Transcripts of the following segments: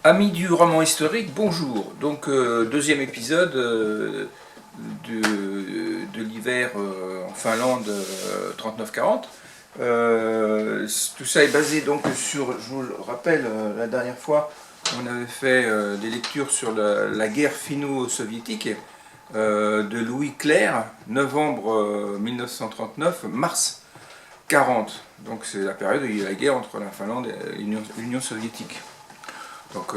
Amis du roman historique, bonjour. Donc deuxième épisode de l'hiver en Finlande 39-40. Tout ça est basé donc sur, je vous le rappelle, la dernière fois, on avait fait des lectures sur la guerre finno-soviétique de Louis Clerc, novembre 1939, mars 40. Donc c'est la période où il y a eu la guerre entre la Finlande et l'Union soviétique. Donc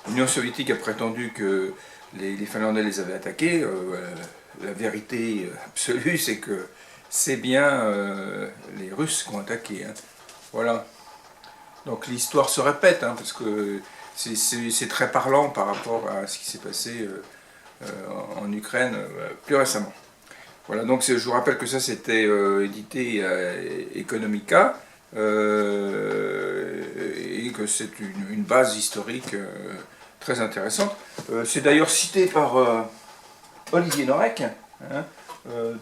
l'Union soviétique a prétendu que les Finlandais les avaient attaqués. La vérité absolue, c'est que c'est bien les Russes qui ont attaqué. Hein. Voilà. Donc l'histoire se répète, hein, parce que c'est très parlant par rapport à ce qui s'est passé en Ukraine plus récemment. Voilà, donc je vous rappelle que ça c'était édité à Economica. Et que c'est une base historique très intéressante. C'est d'ailleurs cité par Olivier Norek hein,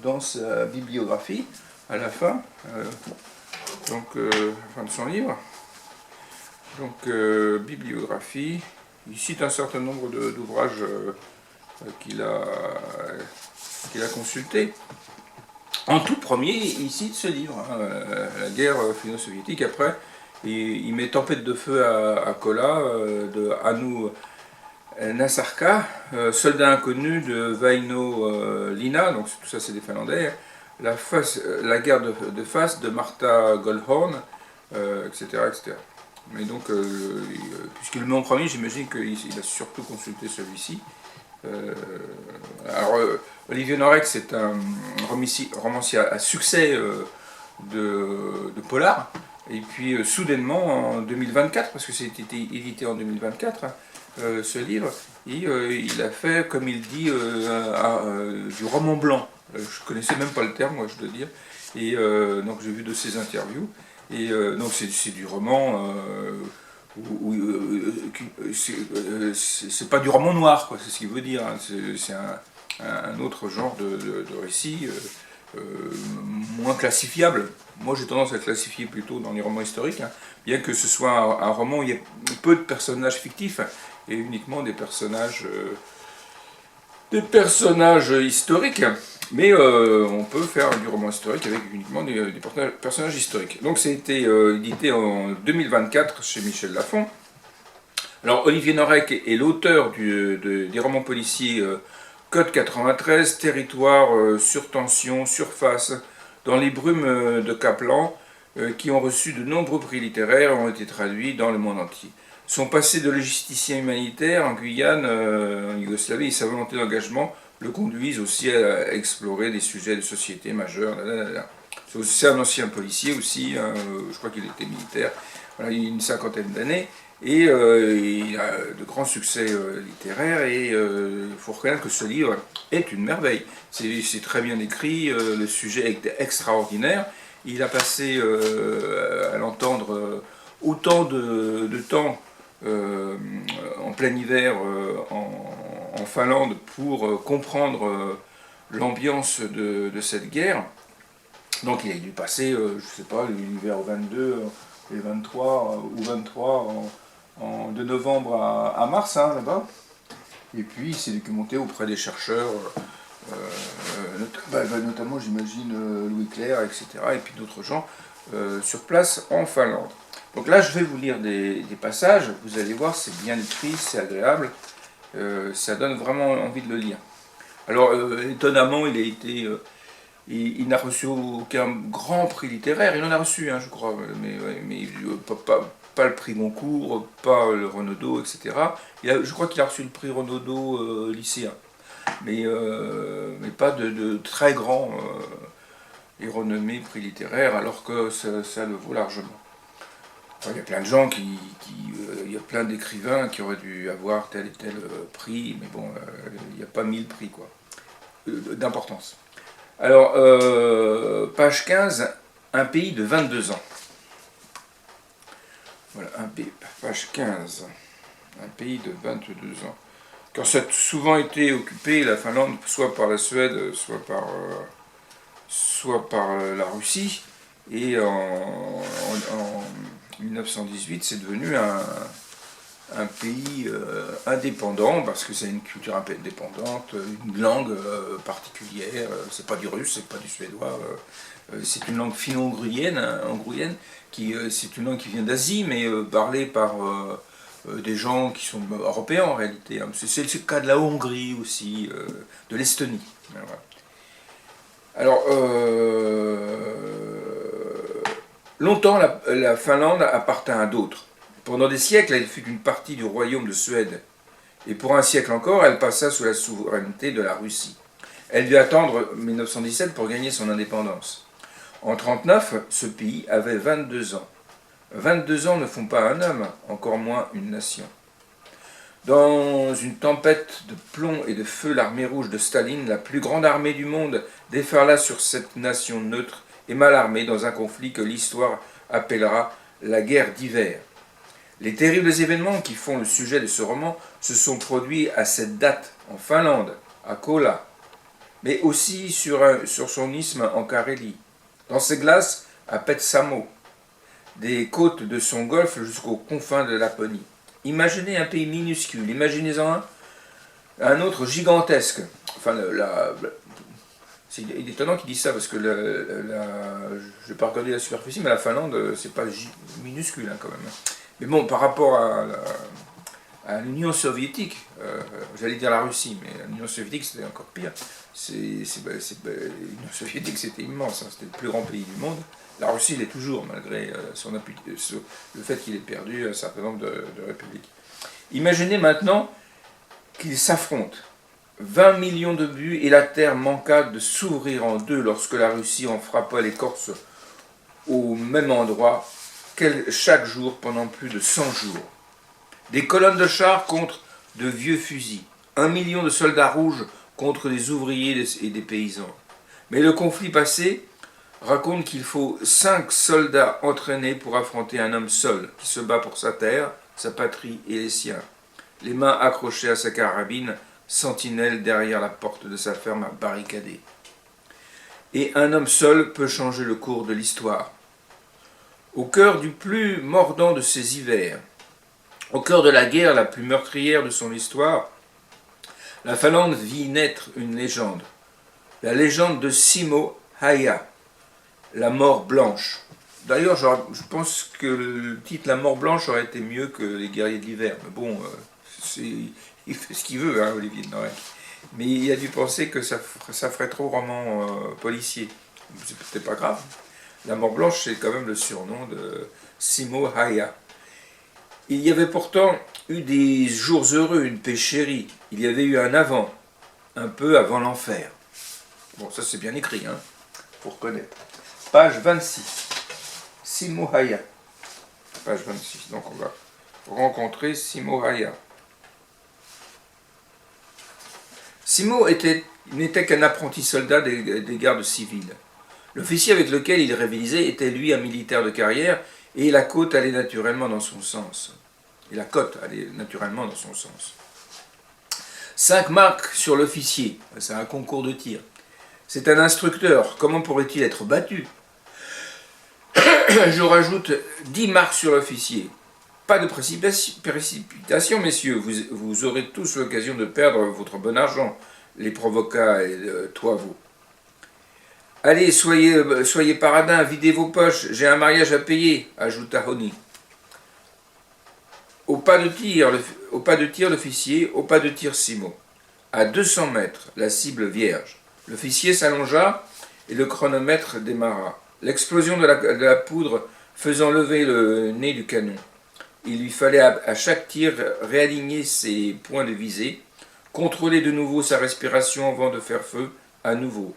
dans sa bibliographie à la fin, donc, fin de son livre. Donc bibliographie, il cite un certain nombre d'ouvrages qu'il a consultés. En tout premier, il cite ce livre, hein, la guerre finno-soviétique. Après, il met Tempête de feu à Kola de Anu Nasarka, Soldat inconnu de Vaino Lina, donc tout ça c'est des Finlandais, la guerre de face de Martha Goldhorn, etc., etc. Mais donc, puisqu'il le met en premier, j'imagine qu'il a surtout consulté celui-ci. Alors, Olivier Norek, c'est un romancier à succès de polar. Et puis, soudainement, en 2024, parce que c'était édité en 2024, ce livre, il a fait, comme il dit, du roman blanc. Je connaissais même pas le terme, moi, je dois dire. Et donc, j'ai vu de ses interviews. Et donc, c'est du roman. C'est pas du roman noir, quoi, c'est ce qu'il veut dire. Hein. C'est un autre genre de récit moins classifiable. Moi j'ai tendance à classifier plutôt dans les romans historiques, hein, bien que ce soit un roman où il y a peu de personnages fictifs et uniquement des personnages historiques. Mais on peut faire du roman historique avec uniquement des personnages historiques. Donc ça a été édité en 2024 chez Michel Lafon. Alors Olivier Norek est l'auteur des romans policiers Code 93, Territoire, Surtension, Surface, dans les brumes de Kaplan, qui ont reçu de nombreux prix littéraires et ont été traduits dans le monde entier. Son passé de logisticien humanitaire en Guyane, en Yougoslavie, et sa volonté d'engagement le conduisent aussi à explorer des sujets de société majeurs. C'est un ancien policier aussi, hein, je crois qu'il était militaire, voilà, il y a une cinquantaine d'années, et il a de grands succès littéraires, et il faut reconnaître que ce livre est une merveille. C'est très bien écrit, le sujet est extraordinaire, il a passé à l'entendre autant de temps en plein hiver en Finlande pour comprendre l'ambiance de cette guerre. Donc il a dû passer, je ne sais pas, l'hiver 22 et 23 ou 23 de novembre à mars hein, là-bas. Et puis il s'est documenté auprès des chercheurs, notamment j'imagine Louis Clerc, etc. Et puis d'autres gens sur place en Finlande. Donc là, je vais vous lire des passages, vous allez voir, c'est bien écrit, c'est agréable, ça donne vraiment envie de le lire. Alors, étonnamment, il n'a reçu aucun grand prix littéraire, il en a reçu, hein, je crois, mais pas le prix Goncourt, pas le Renaudot, etc. Je crois qu'il a reçu le prix Renaudot lycéen, mais pas de très grand et renommé prix littéraire, alors que ça le vaut largement. Il y a plein de gens il y a plein d'écrivains qui auraient dû avoir tel et tel prix, mais bon, il n'y a pas 1000 prix, quoi, d'importance. Alors, page 15, un pays de 22 ans. Voilà, page 15, un pays de 22 ans. Car ça a souvent été occupé, la Finlande, soit par la Suède, soit par la Russie, et en 1918, c'est devenu un pays indépendant, parce que c'est une culture indépendante, une langue particulière, c'est pas du russe, c'est pas du suédois, c'est une langue finno-hongrienne, hein, c'est une langue qui vient d'Asie, mais parlée par des gens qui sont européens en réalité. Hein. C'est le cas de la Hongrie aussi, de l'Estonie. Voilà. Alors, longtemps, la Finlande appartint à d'autres. Pendant des siècles, elle fut une partie du royaume de Suède. Et pour un siècle encore, elle passa sous la souveraineté de la Russie. Elle dut attendre 1917 pour gagner son indépendance. En 1939, ce pays avait 22 ans. 22 ans ne font pas un homme, encore moins une nation. Dans une tempête de plomb et de feu, l'armée rouge de Staline, la plus grande armée du monde, déferla sur cette nation neutre et mal armée dans un conflit que l'histoire appellera la guerre d'hiver. Les terribles événements qui font le sujet de ce roman se sont produits à cette date en Finlande, à Kola, mais aussi sur son isthme en Carélie, dans ses glaces à Petsamo, des côtes de son golfe jusqu'aux confins de Laponie. Imaginez un pays minuscule, imaginez-en un autre gigantesque. Enfin, c'est étonnant qu'ils disent ça, parce que je ne vais pas regarder la superficie, mais la Finlande, c'est pas minuscule hein, quand même. Mais bon, par rapport à l'Union soviétique, j'allais dire la Russie, mais l'Union soviétique c'était encore pire. L'Union soviétique c'était immense, hein, c'était le plus grand pays du monde. La Russie l'est toujours, malgré le fait qu'il ait perdu un certain nombre de républiques. Imaginez maintenant qu'ils s'affrontent. 20 millions de buts et la terre manqua de s'ouvrir en deux lorsque la Russie en frappa les Corses au même endroit chaque jour pendant plus de 100 jours. Des colonnes de chars contre de vieux fusils. 1 million de soldats rouges contre des ouvriers et des paysans. Mais le conflit passé raconte qu'il faut 5 soldats entraînés pour affronter un homme seul qui se bat pour sa terre, sa patrie et les siens. Les mains accrochées à sa carabine, sentinelle derrière la porte de sa ferme barricadée. Et un homme seul peut changer le cours de l'histoire. Au cœur du plus mordant de ces hivers, au cœur de la guerre la plus meurtrière de son histoire, la Finlande vit naître une légende. La légende de Simo Häyhä, la mort blanche. D'ailleurs, je pense que le titre La mort blanche aurait été mieux que Les guerriers de l'hiver. Mais bon, il fait ce qu'il veut, hein, Olivier de Norek. Mais il a dû penser que ça ferait trop roman policier. C'est peut-être pas grave. La mort blanche, c'est quand même le surnom de Simo Häyhä. Il y avait pourtant eu des jours heureux, une paix chérie. Il y avait eu un avant, un peu avant l'enfer. Bon, ça c'est bien écrit, hein, pour connaître. Page 26. Simo Häyhä. Page 26. Donc on va rencontrer Simo Häyhä. Simo n'était qu'un apprenti soldat des gardes civiles. L'officier avec lequel il rivalisait était lui un militaire de carrière, et la côte allait naturellement dans son sens. 5 marques sur l'officier, c'est un concours de tir. C'est un instructeur, comment pourrait-il être battu? Je rajoute 10 marques sur l'officier. Pas de précipitation, messieurs, vous aurez tous l'occasion de perdre votre bon argent, les provoqua Toivo. Allez, soyez paradins, videz vos poches, j'ai un mariage à payer, ajouta Honi. Au pas de tir, l'officier, au pas de tir, Simo. À 200 mètres, la cible vierge. L'officier s'allongea et le chronomètre démarra. L'explosion de la poudre faisant lever le nez du canon. Il lui fallait à chaque tir réaligner ses points de visée, contrôler de nouveau sa respiration avant de faire feu à nouveau.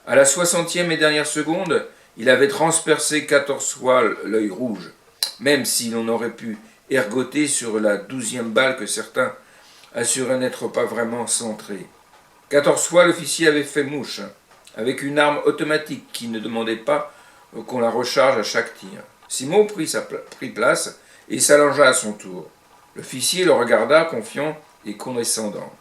À la 60e et dernière seconde, il avait transpercé 14 fois l'œil rouge, même si l'on aurait pu ergoter sur la 12e balle que certains assuraient n'être pas vraiment centrée. 14 fois, l'officier avait fait mouche, avec une arme automatique qui ne demandait pas qu'on la recharge à chaque tir. Simo prit place et s'allongea à son tour. L'officier le regarda, confiant et condescendant.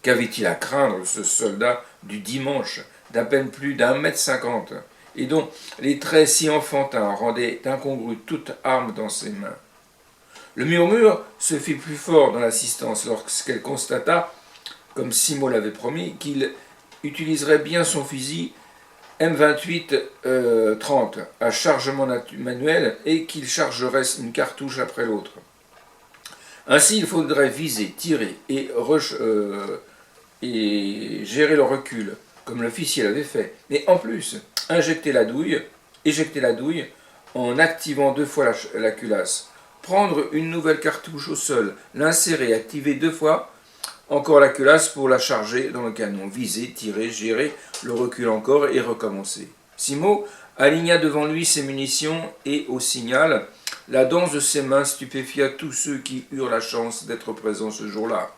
Qu'avait-il à craindre, ce soldat du dimanche, d'à peine plus d'1,50 m, et dont les traits si enfantins rendaient incongrue toute arme dans ses mains? Le murmure se fit plus fort dans l'assistance lorsqu'elle constata, comme Simo l'avait promis, qu'il utiliserait bien son fusil M28-30 à chargement manuel et qu'il chargerait une cartouche après l'autre. Ainsi, il faudrait viser, tirer et gérer le recul, comme l'officier l'avait fait. Mais en plus, éjecter la douille en activant 2 fois la culasse. Prendre une nouvelle cartouche au sol, l'insérer, activer 2 fois, encore la culasse pour la charger dans le canon. Viser, tirer, gérer le recul encore et recommencer. Simo aligna devant lui ses munitions et, au signal, la danse de ses mains stupéfia tous ceux qui eurent la chance d'être présents ce jour-là.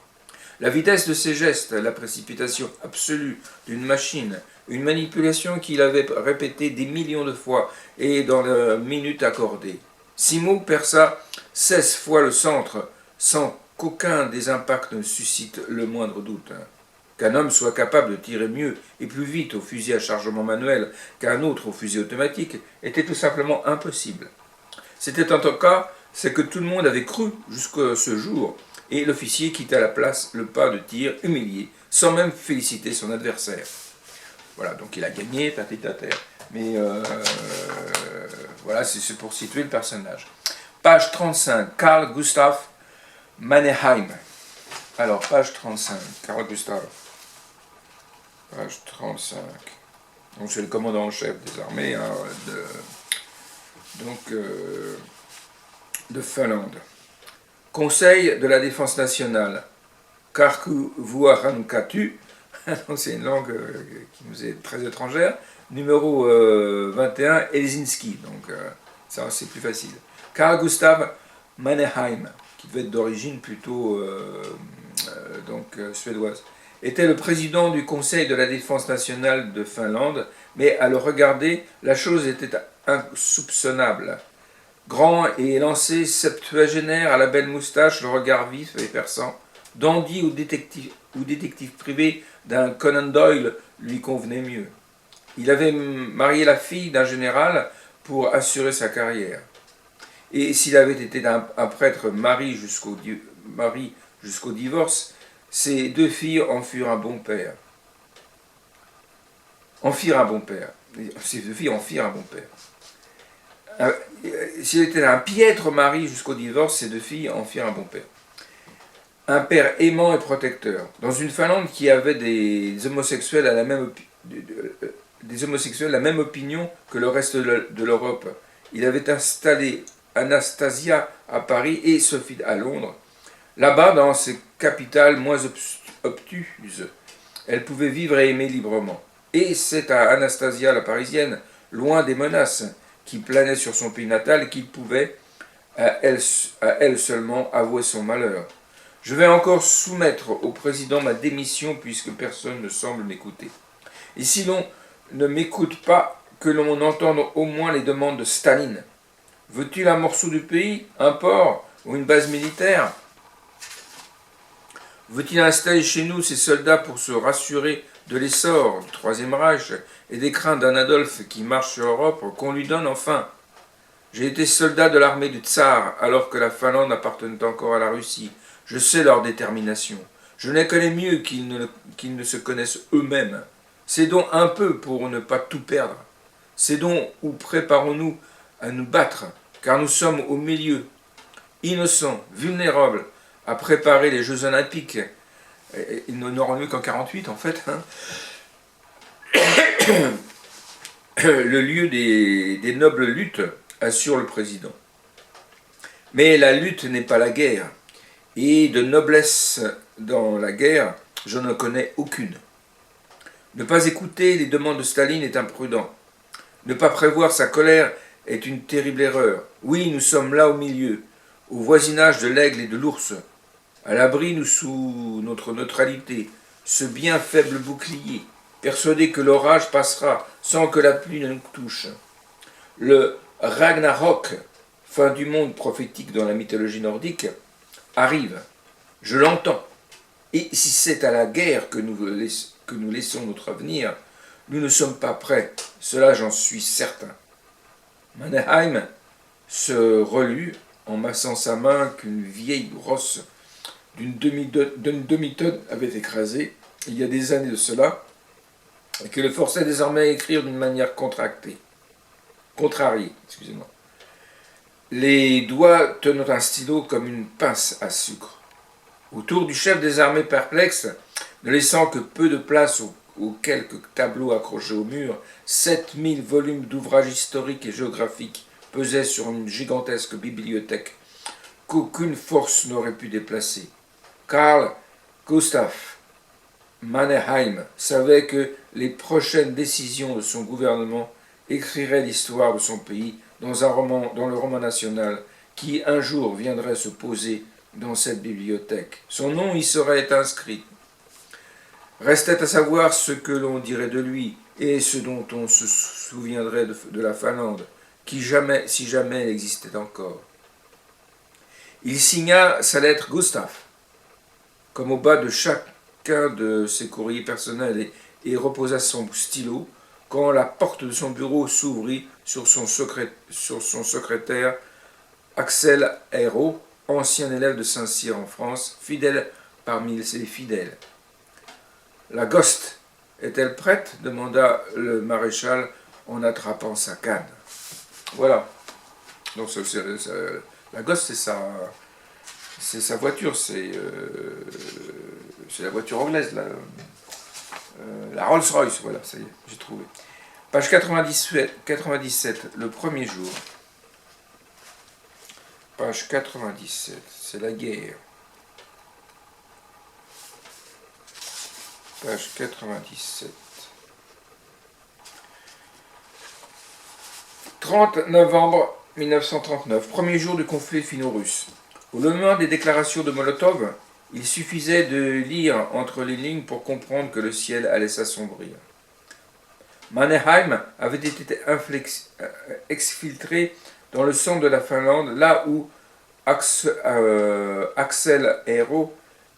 La vitesse de ses gestes, la précipitation absolue d'une machine, une manipulation qu'il avait répétée des millions de fois et dans la minute accordée. Simo perça 16 fois le centre sans qu'aucun des impacts ne suscite le moindre doute. Qu'un homme soit capable de tirer mieux et plus vite au fusil à chargement manuel qu'un autre au fusil automatique était tout simplement impossible. C'était en tout cas ce que tout le monde avait cru jusqu'à ce jour, et l'officier quitta la place le pas de tir humilié, sans même féliciter son adversaire. Voilà, donc il a gagné, petit à terre. Mais voilà, c'est pour situer le personnage. Page 35, Carl Gustav Mannerheim. Alors, page 35, Carl Gustav. Page 35. Donc c'est le commandant en chef des armées de Finlande. Conseil de la défense nationale. Karkuvuarankatu. C'est une langue qui nous est très étrangère. Numéro 21, Helsinki. Donc ça c'est plus facile. Carl Gustav Mannerheim, qui devait être d'origine plutôt suédoise, était le président du Conseil de la défense nationale de Finlande, mais à le regarder, la chose était insoupçonnable. Grand et élancé, septuagénaire, à la belle moustache, le regard vif et perçant, dandy ou détective privé d'un Conan Doyle lui convenait mieux. Il avait marié la fille d'un général pour assurer sa carrière. Et s'il avait été un prêtre marié jusqu'au divorce, ses 2 filles en firent un bon père. Ses 2 filles en firent un bon père. S'il était un piètre mari jusqu'au divorce, ses 2 filles en firent un bon père. Un père aimant et protecteur. Dans une Finlande qui avait des homosexuels la même opinion que le reste de l'Europe, il avait installé Anastasia à Paris et Sophie à Londres. Là-bas, dans ces capitales moins obtuses, elle pouvait vivre et aimer librement. Et c'est à Anastasia la Parisienne, loin des menaces qui planaient sur son pays natal, qu'il pouvait, à elle seulement, avouer son malheur. Je vais encore soumettre au président ma démission puisque personne ne semble m'écouter. Et si l'on ne m'écoute pas, que l'on entende au moins les demandes de Staline. Veut-il un morceau du pays, un port ou une base militaire? Veut-il installer chez nous ses soldats pour se rassurer de l'essor du Troisième Reich et des craintes d'un Adolphe qui marche sur l'Europe, qu'on lui donne enfin? J'ai été soldat de l'armée du Tsar alors que la Finlande appartenait encore à la Russie. Je sais leur détermination. Je les connais mieux qu'ils ne se connaissent eux-mêmes. Cédons un peu pour ne pas tout perdre. Cédons ou préparons-nous à nous battre, car nous sommes au milieu, innocents, vulnérables, à préparer les Jeux Olympiques. Ils n'auront lieu qu'en 1948 en fait. Le lieu des nobles luttes, assure le président. Mais la lutte n'est pas la guerre, et de noblesse dans la guerre, je ne connais aucune. Ne pas écouter les demandes de Staline est imprudent. Ne pas prévoir sa colère est une terrible erreur. Oui, nous sommes là au milieu, au voisinage de l'aigle et de l'ours, à l'abri nous sous notre neutralité, ce bien faible bouclier, persuadé que l'orage passera sans que la pluie ne nous touche. Le Ragnarok, fin du monde prophétique dans la mythologie nordique, arrive. Je l'entends. Et si c'est à la guerre que nous laissons notre avenir, nous ne sommes pas prêts. Cela, j'en suis certain. Mannerheim se relut en massant sa main qu'une vieille brosse d'une demi-tonne avait écrasé, il y a des années de cela, et que le forçait désormais à écrire d'une manière contrariée, excusez-moi. Les doigts tenant un stylo comme une pince à sucre. Autour du chef des armées perplexe, ne laissant que peu de place aux quelques tableaux accrochés au mur, 7000 volumes d'ouvrages historiques et géographiques pesaient sur une gigantesque bibliothèque qu'aucune force n'aurait pu déplacer. Carl Gustav Mannerheim savait que les prochaines décisions de son gouvernement écriraient l'histoire de son pays dans le roman national qui un jour viendrait se poser dans cette bibliothèque. Son nom y serait inscrit. Restait à savoir ce que l'on dirait de lui et ce dont on se souviendrait de la Finlande, qui jamais, si jamais elle existait encore. Il signa sa lettre Gustav, comme au bas de chacun de ses courriers personnels, et reposa son stylo quand la porte de son bureau s'ouvrit sur son secrétaire Axel Hérault, ancien élève de Saint-Cyr en France, fidèle parmi ses fidèles. La Ghost est-elle prête demanda le maréchal en attrapant sa canne. Voilà. Donc la Ghost, c'est sa voiture, c'est la voiture anglaise, la Rolls-Royce, voilà, ça y est, j'ai trouvé. Page 97, le premier jour. Page 97, c'est la guerre. Page 97. 30 novembre 1939, premier jour du conflit finno-russe. Au lendemain des déclarations de Molotov, il suffisait de lire entre les lignes pour comprendre que le ciel allait s'assombrir. Mannerheim avait été exfiltré dans le centre de la Finlande, là où Axel Hérault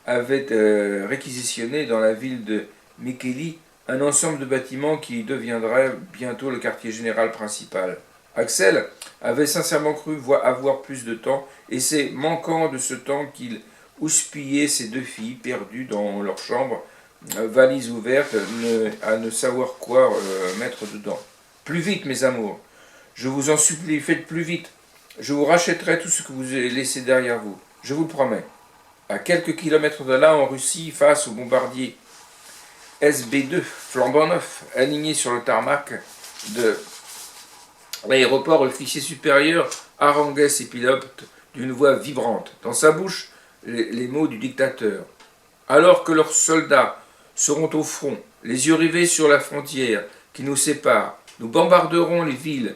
avait réquisitionné dans la ville de Mikkeli un ensemble de bâtiments qui deviendrait bientôt le quartier général principal. Axel avait sincèrement cru avoir plus de temps, et c'est manquant de ce temps qu'il houspillait ses deux filles perdues dans leur chambre, valise ouverte, à ne savoir quoi mettre dedans. Plus vite, mes amours, je vous en supplie, faites plus vite. Je vous rachèterai tout ce que vous avez laissé derrière vous, je vous le promets. À quelques kilomètres de là, en Russie, face aux bombardiers SB-2 flambant neuf, alignés sur le tarmac de l'aéroport, l'officier supérieur haranguait ses pilotes d'une voix vibrante. Dans sa bouche, les mots du dictateur. Alors que leurs soldats seront au front, les yeux rivés sur la frontière qui nous sépare, nous bombarderons les villes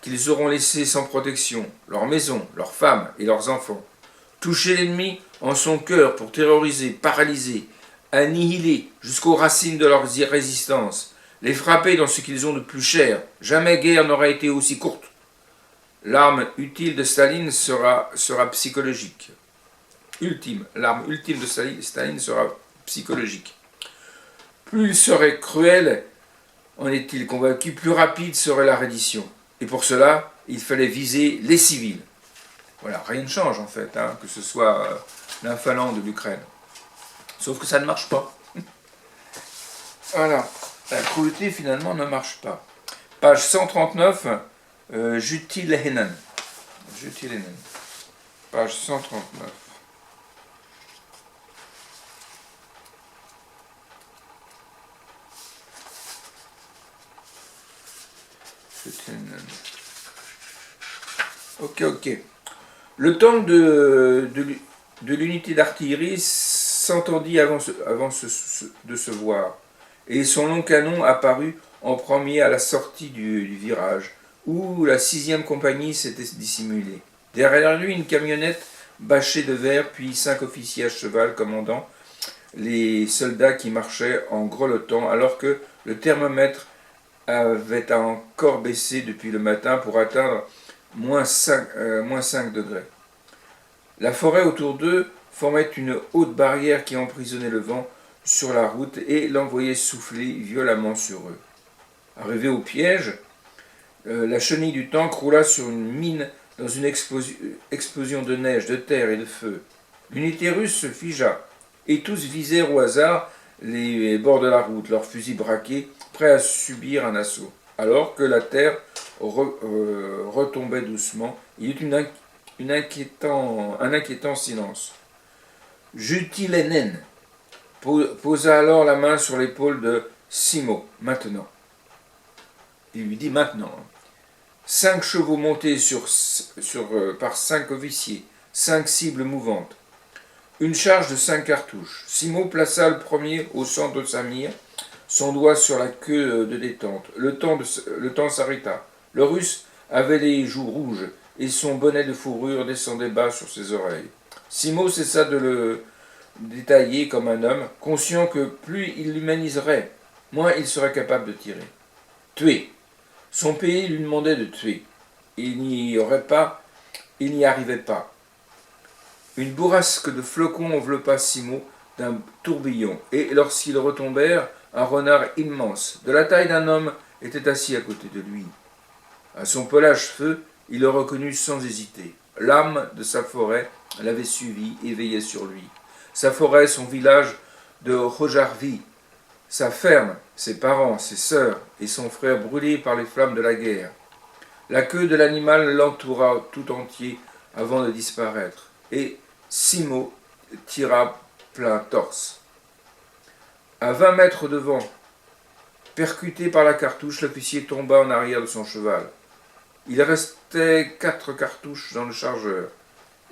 qu'ils auront laissées sans protection, leurs maisons, leurs femmes et leurs enfants. Toucher l'ennemi en son cœur pour terroriser, paralyser, annihiler jusqu'aux racines de leurs résistances, les frapper dans ce qu'ils ont de plus cher. Jamais guerre n'aura été aussi courte. L'arme utile de Staline sera psychologique. L'arme ultime de Staline sera psychologique. Plus il serait cruel, en est-il convaincu, plus rapide serait la reddition. Et pour cela, il fallait viser les civils. Voilà, rien ne change en fait, hein, que ce soit la Finlande ou l'Ukraine. Sauf que ça ne marche pas. Voilà, la cruauté finalement ne marche pas. Page 139, Jutilehinen. Page 139. Ok. Le temps de l'unité d'artillerie s'entendit avant de se voir, et son long canon apparut en premier à la sortie du virage, où la 6e compagnie s'était dissimulée. Derrière lui, une camionnette bâchée de verre, puis 5 officiers à cheval commandant les soldats qui marchaient en grelottant, alors que le thermomètre avait encore baissé depuis le matin pour atteindre moins 5 degrés. La forêt autour d'eux formait une haute barrière qui emprisonnait le vent sur la route et l'envoyait souffler violemment sur eux. Arrivé au piège, la chenille du tank roula sur une mine dans une explosion de neige, de terre et de feu. L'unité russe se figea, et tous visèrent au hasard les bords de la route, leurs fusils braqués, prêts à subir un assaut. Alors que la terre retombait doucement, il y eut un inquiétant silence. Jutilenen posa alors la main sur l'épaule de Simo. Maintenant. Il lui dit maintenant. 5 chevaux montés par 5 officiers, 5 cibles mouvantes. Une charge de 5 cartouches. Simo plaça le premier au centre de sa mire, son doigt sur la queue de détente. Le temps s'arrêta. Le Russe avait les joues rouges et son bonnet de fourrure descendait bas sur ses oreilles. Simo cessa de le détailler comme un homme, conscient que plus il l'humaniserait, moins il serait capable de tirer. Tuer. Son pays lui demandait de tuer. Il n'y arrivait pas. Une bourrasque de flocons enveloppa Simo d'un tourbillon, et lorsqu'ils retombèrent, un renard immense, de la taille d'un homme, était assis à côté de lui. À son pelage feu, il le reconnut sans hésiter. L'âme de sa forêt l'avait suivi et veillait sur lui. Sa forêt, son village de Rojarvi, sa ferme, ses parents, ses sœurs et son frère brûlés par les flammes de la guerre. La queue de l'animal l'entoura tout entier avant de disparaître, et Simo tira plein torse. À 20 mètres devant, percuté par la cartouche, l'officier tomba en arrière de son cheval. Il restait 4 cartouches dans le chargeur,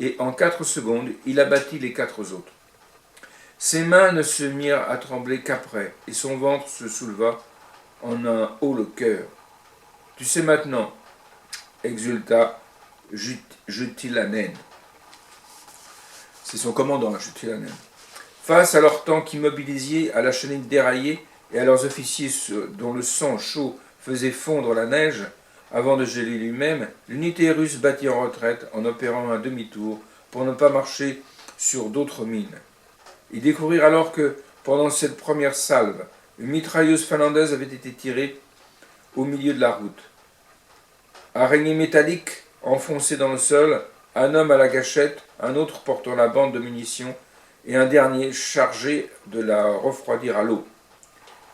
et en 4 secondes, il abattit les 4 autres. Ses mains ne se mirent à trembler qu'après, et son ventre se souleva en un haut le cœur. Tu sais maintenant, exulta Jutilanen. C'est son commandant, Jutilanen. Face à leur tank immobilisé, à la chenille déraillée, et à leurs officiers dont le sang chaud faisait fondre la neige, avant de geler lui-même, l'unité russe battit en retraite en opérant un demi-tour pour ne pas marcher sur d'autres mines. Ils découvrirent alors que, pendant cette première salve, une mitrailleuse finlandaise avait été tirée au milieu de la route. Araignée métallique enfoncée dans le sol, un homme à la gâchette, un autre portant la bande de munitions, et un dernier chargé de la refroidir à l'eau.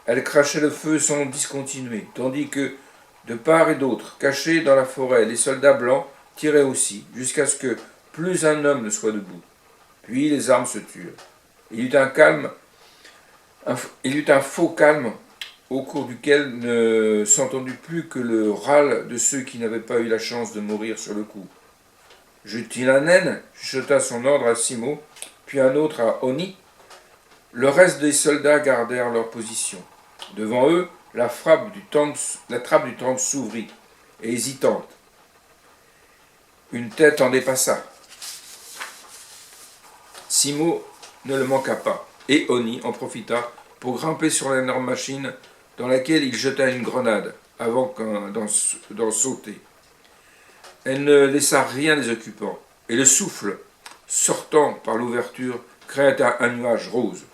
Elle crachait le feu sans discontinuer, tandis que, de part et d'autre, cachés dans la forêt, les soldats blancs tiraient aussi, jusqu'à ce que plus un homme ne soit debout. Puis les armes se turent. Il y eut un faux calme au cours duquel ne s'entendit plus que le râle de ceux qui n'avaient pas eu la chance de mourir sur le coup. Jutilanen chuchota son ordre à Simo, puis un autre à Oni. Le reste des soldats gardèrent leur position. Devant eux, la trappe du tank s'ouvrit, et hésitante. Une tête en dépassa. Simo ne le manqua pas, et Oni en profita pour grimper sur l'énorme machine dans laquelle il jeta une grenade, avant d'en sauter. Elle ne laissa rien des occupants, et le souffle, sortant par l'ouverture, créa un nuage rose.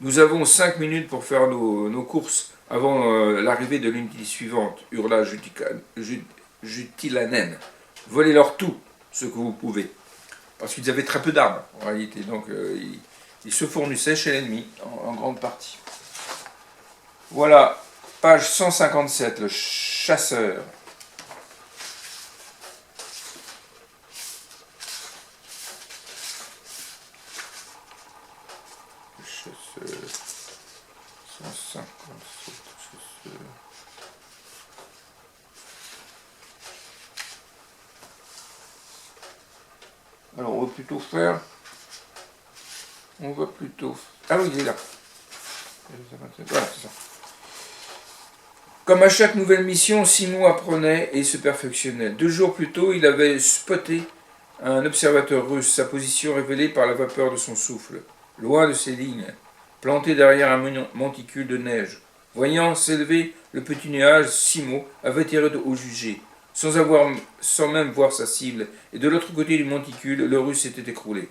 Nous avons 5 minutes pour faire nos courses avant l'arrivée de l'unité suivante, hurla Jutilanen. Volez-leur tout, ce que vous pouvez. Parce qu'ils avaient très peu d'armes, en réalité. Donc, ils se fournissaient chez l'ennemi, en grande partie. Voilà, page 157, le chasseur. Le chasseur. 157, chasseur. Alors, on va plutôt faire... Ah oui, il est là. Voilà, c'est ça. Comme à chaque nouvelle mission, Simo apprenait et se perfectionnait. 2 jours plus tôt, il avait spoté un observateur russe, sa position révélée par la vapeur de son souffle, loin de ses lignes, planté derrière un monticule de neige. Voyant s'élever le petit nuage, Simo avait tiré au jugé, sans même voir sa cible, et de l'autre côté du monticule, le russe s'était écroulé.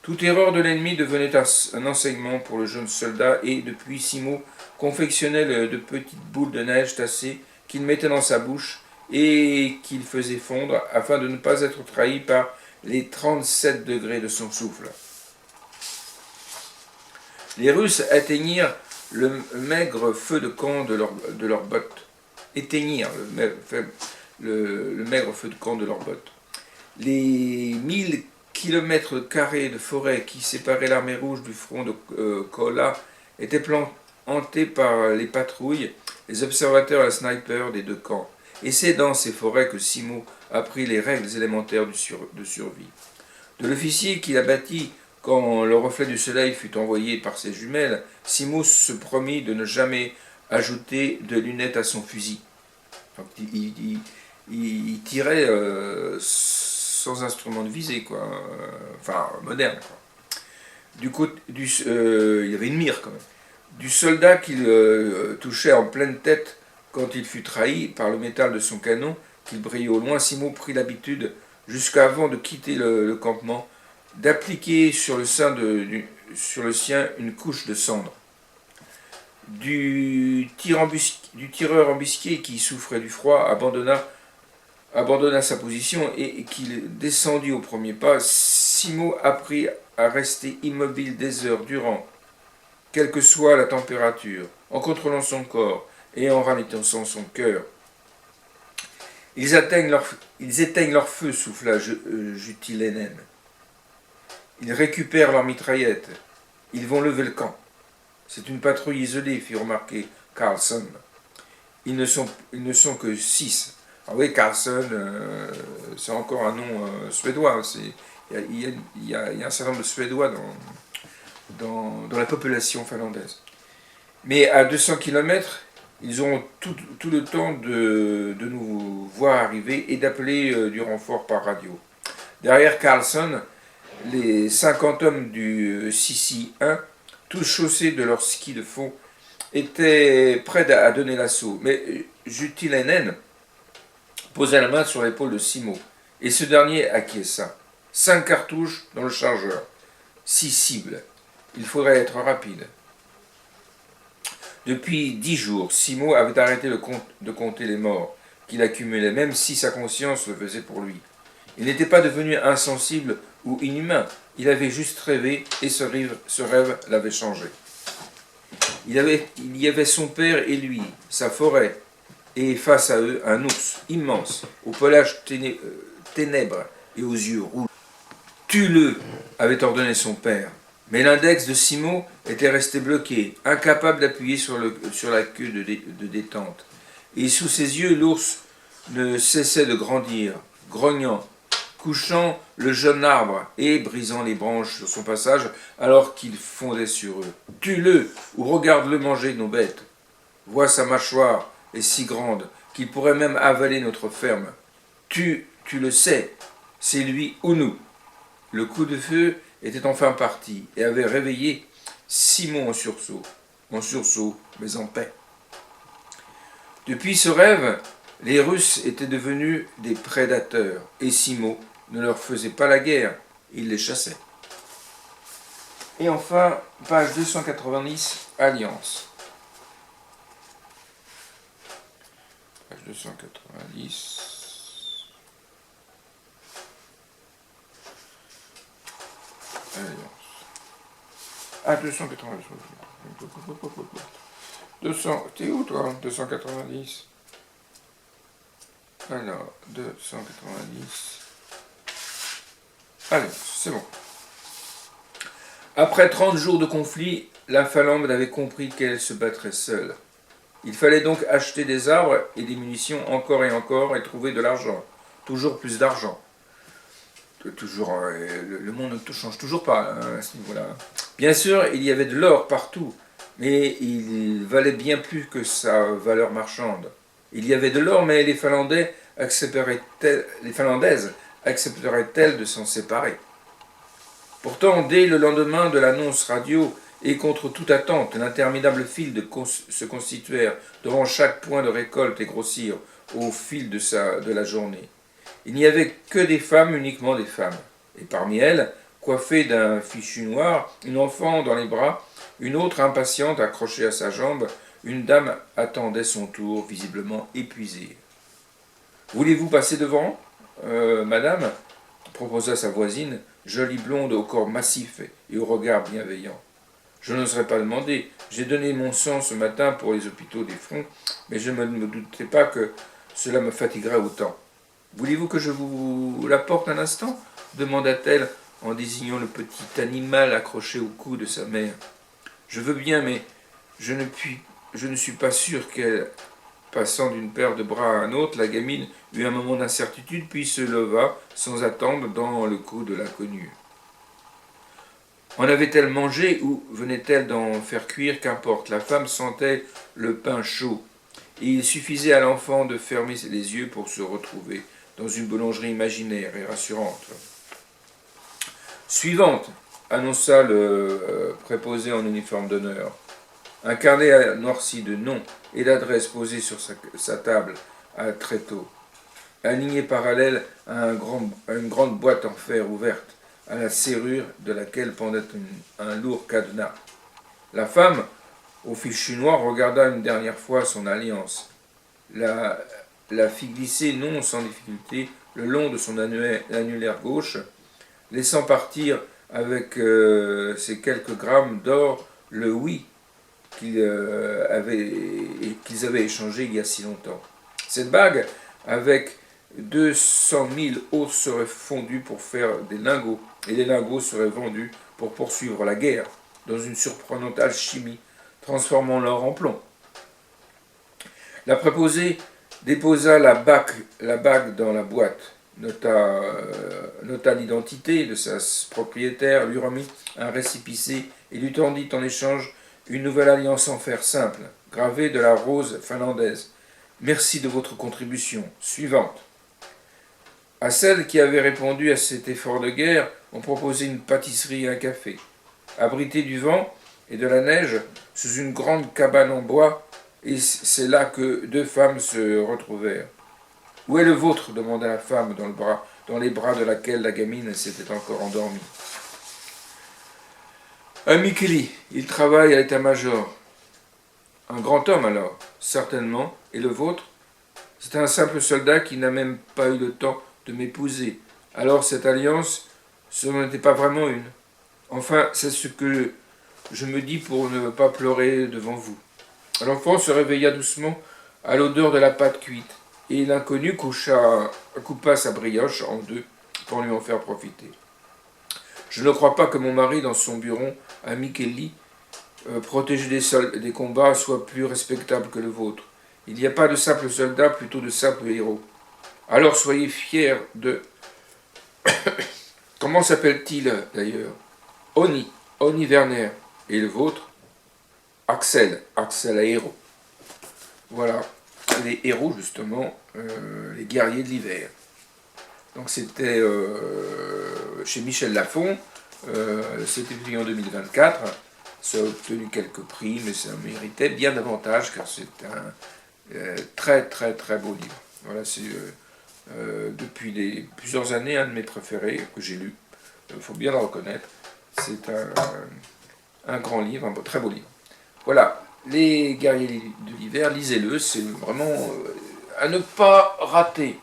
Toute erreur de l'ennemi devenait un enseignement pour le jeune soldat, et depuis Simo confectionnait de petites boules de neige tassées qu'il mettait dans sa bouche et qu'il faisait fondre afin de ne pas être trahi par les 37 degrés de son souffle. Les Russes atteignirent le maigre feu de camp de leurs bottes. Éteignirent le maigre feu de camp de leurs bottes. Les 1000 km² de forêt qui séparaient l'armée rouge du front de Kola étaient plantés par les patrouilles, les observateurs et les snipers des deux camps. Et c'est dans ces forêts que Simo apprit les règles élémentaires de survie. De l'officier qui l'a bâti quand le reflet du soleil fut envoyé par ses jumelles, Simo se promit de ne jamais ajouter de lunettes à son fusil. Donc, il tirait sans instrument de visée, quoi. Enfin, moderne, quoi. Il y avait une mire, quand même. Du soldat qu'il touchait en pleine tête quand il fut trahi par le métal de son canon, qu'il brillait au loin, Simo prit l'habitude, jusqu'avant de quitter le campement, d'appliquer sur le sien une couche de cendre. Du tireur embusqué qui souffrait du froid abandonna sa position et qu'il descendit au premier pas, Simo apprit à rester immobile des heures durant, quelle que soit la température, en contrôlant son corps et en ralentissant son cœur. Ils éteignent leur feu, souffla Jutilenen. Ils récupèrent leurs mitraillettes. Ils vont lever le camp. C'est une patrouille isolée, fit remarquer Carlson. Ils ne sont que 6. Ah oui, Carlson, c'est encore un nom suédois. Il y a un certain nombre de Suédois dans la population finlandaise. Mais à 200 km, ils auront tout le temps de nous voir arriver et d'appeler du renfort par radio. Derrière Carlson, les 50 hommes du CC-1, tous chaussés de leurs skis de fond, étaient prêts à donner l'assaut. Mais Jutilenen posa la main sur l'épaule de Simo, et ce dernier acquiesça. 5 cartouches dans le chargeur. 6 cibles. Il faudrait être rapide. Depuis 10 jours, Simo avait arrêté de compter les morts qu'il accumulait, même si sa conscience le faisait pour lui. Il n'était pas devenu insensible ou inhumain, il avait juste rêvé, et ce rêve l'avait changé. Il y avait son père et lui, sa forêt, et face à eux, un ours immense, au pelage ténèbres et aux yeux rouges. Tue-le, avait ordonné son père. Mais l'index de Simo était resté bloqué, incapable d'appuyer sur la queue de détente. Et sous ses yeux, l'ours ne cessait de grandir, grognant, couchant le jeune arbre et brisant les branches sur son passage alors qu'il fondait sur eux. Tue-le ou regarde-le manger nos bêtes. Vois sa mâchoire est si grande qu'il pourrait même avaler notre ferme. Tu le sais, c'est lui ou nous. Le coup de feu était enfin parti et avait réveillé Simon en sursaut, mais en paix. Depuis ce rêve, les Russes étaient devenus des prédateurs, et Simo ne leur faisait pas la guerre, il les chassait. Et enfin, page 290, Alliance. Page 290. Alliance. Ah, 290. 200. T'es où toi 290. Alors, 290. Allez, c'est bon. Après 30 jours de conflit, la Finlande avait compris qu'elle se battrait seule. Il fallait donc acheter des arbres et des munitions encore et trouver de l'argent. Toujours plus d'argent. Toujours, le monde ne change toujours pas hein, à ce niveau-là. Bien sûr, il y avait de l'or partout, mais il valait bien plus que sa valeur marchande. Il y avait de l'or, mais les Finlandaises accepteraient-elles de s'en séparer? Pourtant, dès le lendemain de l'annonce radio, et contre toute attente, d'interminables files se constituèrent devant chaque point de récolte et grossirent au fil de la journée. Il n'y avait que des femmes, uniquement des femmes. Et parmi elles, coiffée d'un fichu noir, une enfant dans les bras, une autre impatiente accrochée à sa jambe, une dame attendait son tour, visiblement épuisée. Voulez-vous passer devant, madame proposa sa voisine, jolie blonde au corps massif et au regard bienveillant. Je n'oserais pas demander. J'ai donné mon sang ce matin pour les hôpitaux des fronts, mais je ne me doutais pas que cela me fatiguerait autant. Voulez-vous que je vous l'apporte un instant demanda-t-elle en désignant le petit animal accroché au cou de sa mère. Je veux bien, mais je ne suis pas sûr qu'elle, passant d'une paire de bras à un autre, la gamine eut un moment d'incertitude, puis se leva, sans attendre, dans le cou de l'inconnu. En avait-elle mangé ou venait-elle d'en faire cuire? Qu'importe, la femme sentait le pain chaud, et il suffisait à l'enfant de fermer les yeux pour se retrouver dans une boulangerie imaginaire et rassurante. Suivante, annonça le préposé en uniforme d'honneur. Un carnet noirci de noms et d'adresses posé sur sa table à tréteau, aligné parallèle à une grande boîte en fer ouverte, à la serrure de laquelle pendait un lourd cadenas. La femme, au fichu noir, regarda une dernière fois son alliance, la fit glisser non sans difficulté le long de son annulaire gauche, laissant partir avec ces quelques grammes d'or le oui qu'ils avaient échangé il y a si longtemps. Cette bague, avec 200 000 os, serait fondue pour faire des lingots, et les lingots seraient vendus pour poursuivre la guerre, dans une surprenante alchimie, transformant l'or en plomb. La préposée déposa la bague dans la boîte, nota l'identité de sa propriétaire, lui remit un récépissé et lui tendit en échange une nouvelle alliance en fer simple, gravée de la rose finlandaise. Merci de votre contribution. Suivante. À celle qui avait répondu à cet effort de guerre, on proposait une pâtisserie et un café. Abrités du vent et de la neige, sous une grande cabane en bois, et c'est là que deux femmes se retrouvèrent. « Où est le vôtre » demanda la femme dans les bras de laquelle la gamine s'était encore endormie. « À Mikkeli, il travaille à l'état-major. »« Un grand homme alors ?»« Certainement. Et le vôtre ?»« C'est un simple soldat qui n'a même pas eu le temps de m'épouser. Alors cette alliance, ce n'était pas vraiment une. Enfin, c'est ce que je me dis pour ne pas pleurer devant vous. » L'enfant se réveilla doucement à l'odeur de la pâte cuite, et l'inconnu coupa sa brioche en deux pour lui en faire profiter. Je ne crois pas que mon mari, dans son bureau à Mikkeli, protégé des combats, soit plus respectable que le vôtre. Il n'y a pas de simples soldats, plutôt de simples héros. Alors soyez fiers de... Comment s'appelle-t-il d'ailleurs? Oni Werner. Et le vôtre? Axel Héros. Voilà, les héros justement, les guerriers de l'hiver. Donc c'était chez Michel Lafon, c'était publié en 2024, ça a obtenu quelques prix, mais ça méritait bien davantage car c'est un très très très beau livre. Voilà, c'est depuis plusieurs années un de mes préférés que j'ai lu, il faut bien le reconnaître. C'est un grand livre, un très beau livre. Voilà, les guerriers de l'hiver, lisez-le, c'est vraiment à ne pas rater.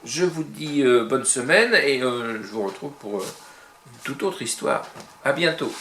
Je vous dis bonne semaine et je vous retrouve pour une toute autre histoire. À bientôt.